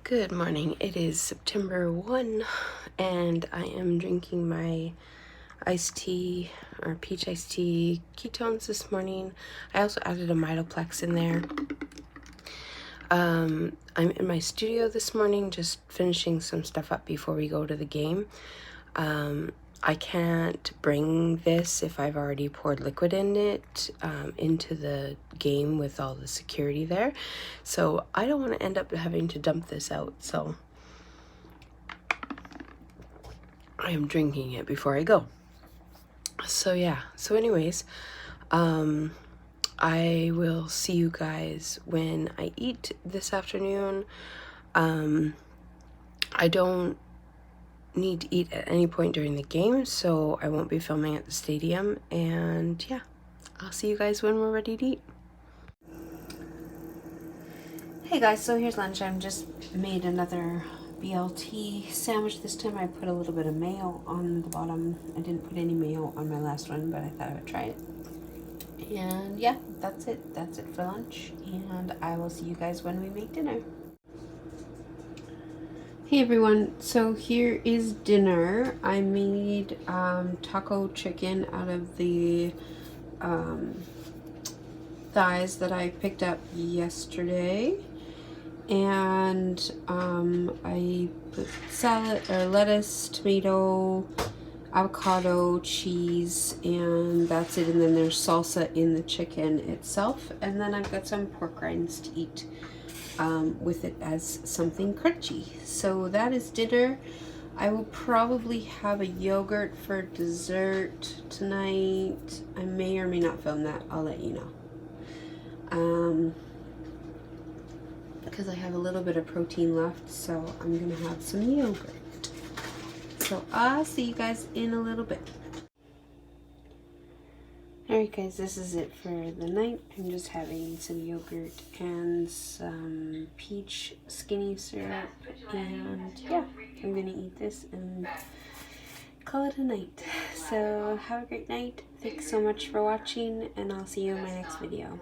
Good morning. It is September 1 and I am drinking my iced tea or peach iced tea ketones this morning. I also added a Mitoplex in there. I'm in my studio this morning just finishing some stuff up before we go to the game. I can't bring this if I've already poured liquid in it into the game with all the security there. So I don't want to end up having to dump this out. So I am drinking it before I go. So yeah. So anyways, I will see you guys when I eat this afternoon. I don't need to eat at any point during the game, so I won't be filming at the stadium, and yeah, I'll see you guys when we're ready to eat. Hey guys, so here's lunch. I'm just made another BLT sandwich. This time I put a little bit of mayo on the bottom. I didn't put any mayo on my last one, but I thought I would try it. And yeah, that's it for lunch, and I will see you guys when we make dinner. Hey everyone, so here is dinner. I made taco chicken out of the thighs that I picked up yesterday, and I put salad or lettuce, tomato, avocado, cheese, and that's it. And then there's salsa in the chicken itself, and then I've got some pork rinds to eat with it as something crunchy. So that is dinner. I will probably have a yogurt for dessert tonight. I may or may not film that. I'll let you know. Because I have a little bit of protein left, so I'm gonna have some yogurt. So I'll see you guys in a little bit. Alright guys, this is it for the night. I'm just having some yogurt and some peach skinny syrup, and yeah, I'm gonna eat this and call it a night. So have a great night. Thanks so much for watching, and I'll see you in my next video.